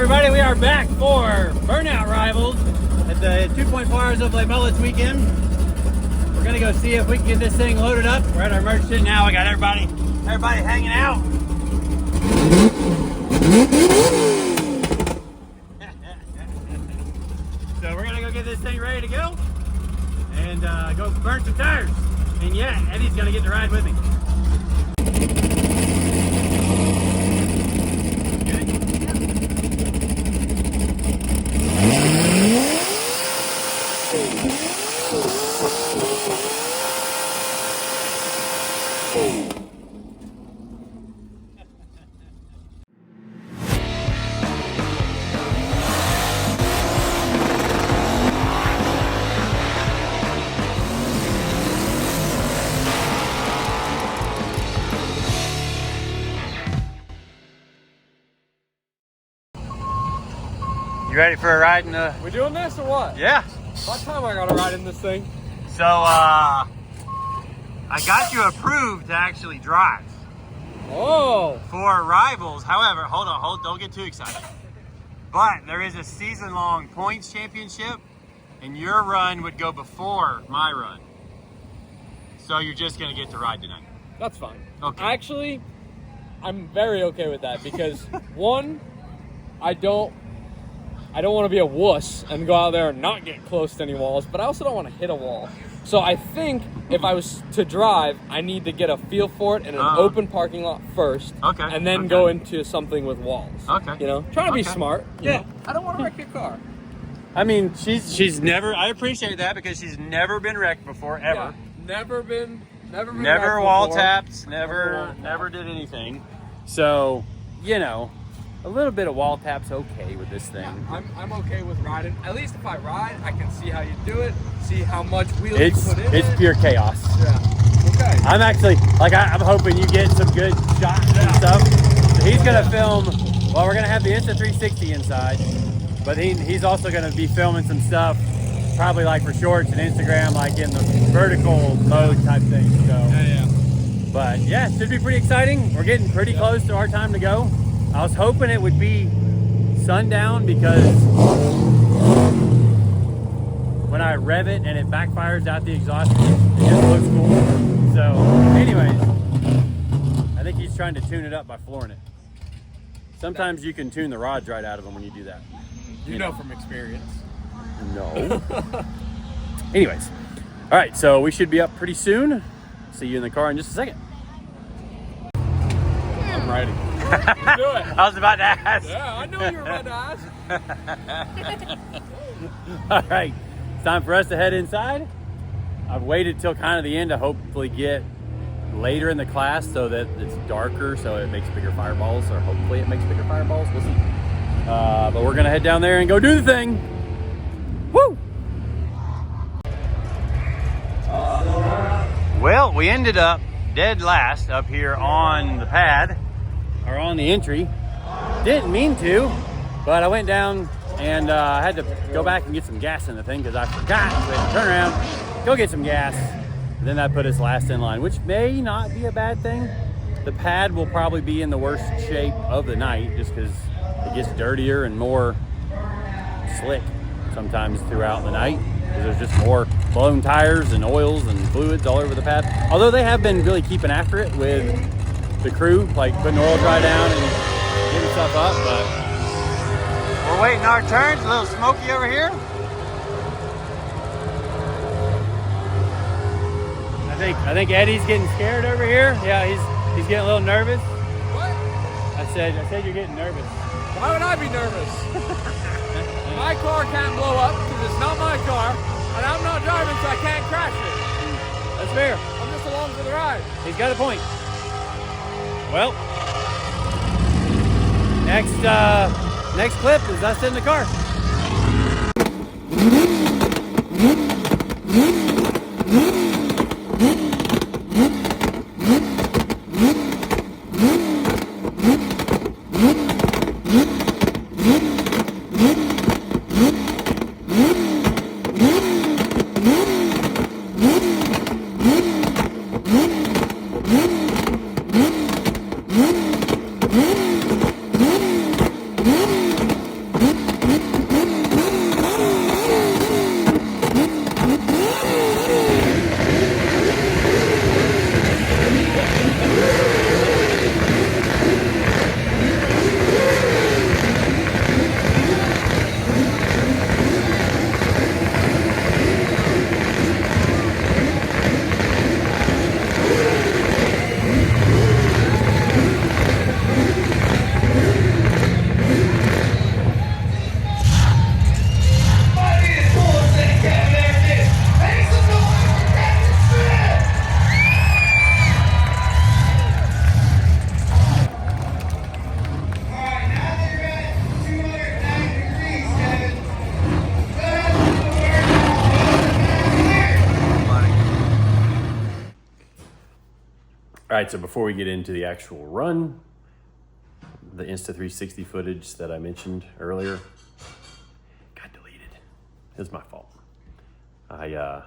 everybody, we are back for Burnout Rivals at the 2.4 Hours of Mullets weekend. We're gonna go see if we can get this thing loaded up. We're at our merch tent now. We got everybody hanging out. So we're gonna go get this thing ready to go and go burn some tires. And yeah, Eddie's gonna get to ride with me. You ready for a ride in the... We doing this or what? Yeah. What time I gotta ride in this thing? So, I got you approved to actually drive. Oh. For Rivals. However, hold on, don't get too excited. But there is a season-long points championship, and your run would go before my run. So you're just gonna get to ride tonight. That's fine. Okay. Actually, I'm very okay with that because one, I don't want to be a wuss and go out there and not get close to any walls, but I also don't want to hit a wall. So I think if I was to drive, I need to get a feel for it in an open parking lot first, and then go into something with walls. Okay. You know, trying to be smart. Yeah. Know? I don't want to wreck your car. I mean, she's never. I appreciate that because she's never been wrecked before, ever. Yeah, never been never wall taps. Never did anything. So, you know. A little bit of wall tap's okay with this thing. Yeah, I'm okay with riding. At least if I ride, I can see how you do it, see how much wheel you put in it. It's pure chaos. Yeah. Okay. I'm actually, I'm hoping you get some good shots and stuff. So he's going to film, well, we're going to have the Insta360 inside, but he's also going to be filming some stuff, probably like for shorts and Instagram, like in the vertical mode type thing. So, yeah. But yeah, it should be pretty exciting. We're getting pretty close to our time to go. I was hoping it would be sundown because when I rev it and it backfires out the exhaust, it just looks cool. So anyways, I think he's trying to tune it up by flooring it. Sometimes you can tune the rods right out of them when you do that. You know from experience. No. Anyways, all right, so we should be up pretty soon. See you in the car in just a second. I'm ready. Do it. I was about to ask. Yeah, I knew you were about to ask. All right, it's time for us to head inside. I've waited till kind of the end to hopefully get later in the class so that it's darker, so it makes bigger fireballs, or hopefully it makes bigger fireballs. We'll see. But we're gonna head down there and go do the thing. Woo! Well, we ended up dead last up here on the pad. Or on the entry. Didn't mean to, but I went down and I had to go back and get some gas in the thing because I forgot. So I had to turn around, go get some gas, and then that put us last in line, which may not be a bad thing. The pad will probably be in the worst shape of the night just because it gets dirtier and more slick sometimes throughout the night. There's just more blown tires and oils and fluids all over the pad. Although they have been really keeping after it with the crew, like putting oil dry down and getting stuff up, but we're waiting our turns. A little smoky over here. I think Eddie's getting scared over here. Yeah, he's getting a little nervous. What? I said you're getting nervous. Why would I be nervous? My car can't blow up because it's not my car, and I'm not driving, so I can't crash it. That's fair. I'm just along for the ride. He's got a point. Well, next clip is us in the car. All right, so before we get into the actual run, the Insta360 footage that I mentioned earlier got deleted. It was my fault. I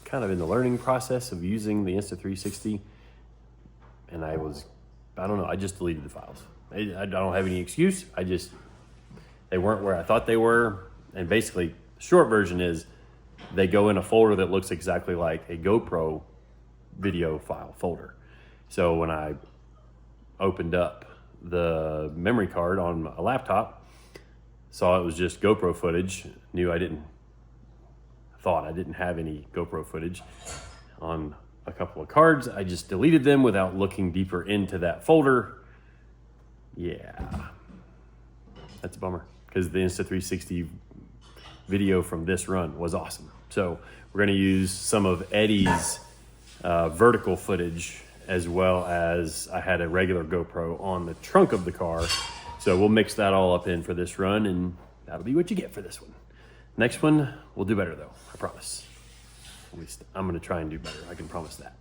kind of in the learning process of using the Insta360, and I don't know, I just deleted the files. I don't have any excuse. They weren't where I thought they were. And basically, the short version is they go in a folder that looks exactly like a GoPro video file folder. So when I opened up the memory card on a laptop, saw it was just GoPro footage, thought I didn't have any GoPro footage on a couple of cards. I just deleted them without looking deeper into that folder. Yeah, that's a bummer, because the Insta360 video from this run was awesome. So we're gonna use some of Eddie's vertical footage, as well as I had a regular GoPro on the trunk of the car. So we'll mix that all up in for this run, and that'll be what you get for this one. Next one, we'll do better though, I promise. At least I'm gonna try and do better, I can promise that.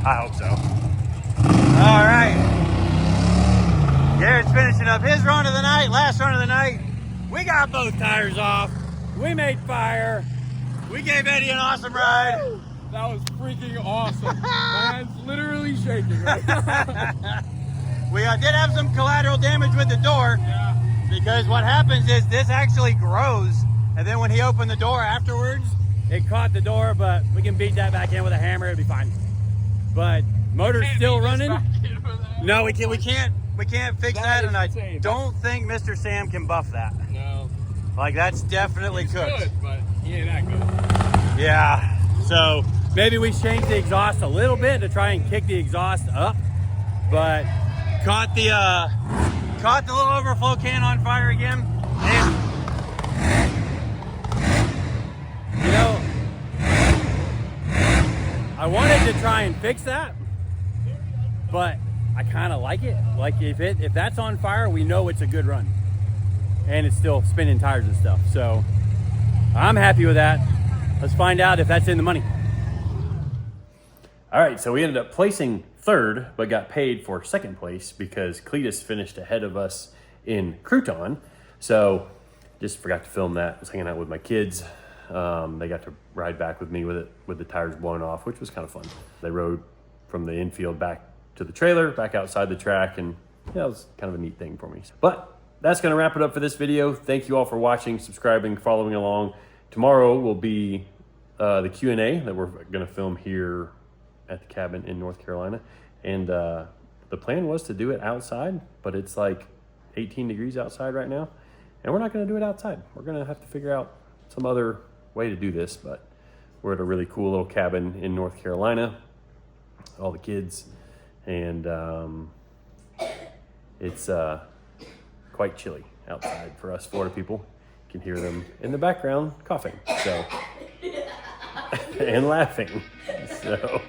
I hope so. All right. Garrett's finishing up his run of the night, last run of the night. We got both tires off. We made fire. We gave Eddie an awesome ride. That was freaking awesome. My hand's literally shaking right now. We did have some collateral damage with the door. Yeah. Because what happens is this actually grows, and then when he opened the door afterwards, it caught the door, but we can beat that back in with a hammer, it'll be fine. But motor's still running. No, we can't fix that, and I don't think Mr. Sam can buff that. No. Like, that's definitely cooked. Good, but he ain't that good. Yeah, so maybe we change the exhaust a little bit to try and kick the exhaust up, but caught the little overflow can on fire again. And, you know, I wanted to try and fix that, but I kind of like it. Like, if that's on fire, we know it's a good run, and it's still spinning tires and stuff. So I'm happy with that. Let's find out if that's in the money. All right, so we ended up placing third, but got paid for second place because Cletus finished ahead of us in Crouton. So just forgot to film that. I was hanging out with my kids. They got to ride back with me with the tires blown off, which was kind of fun. They rode from the infield back to the trailer, back outside the track, and yeah, it was kind of a neat thing for me. But that's gonna wrap it up for this video. Thank you all for watching, subscribing, following along. Tomorrow will be the Q&A that we're gonna film here at the cabin in North Carolina. And the plan was to do it outside, but it's like 18 degrees outside right now. And we're not gonna do it outside. We're gonna have to figure out some other way to do this, but we're at a really cool little cabin in North Carolina, all the kids, and it's quite chilly outside for us Florida people. You can hear them in the background coughing, so and laughing. So,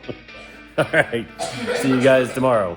all right, see you guys tomorrow.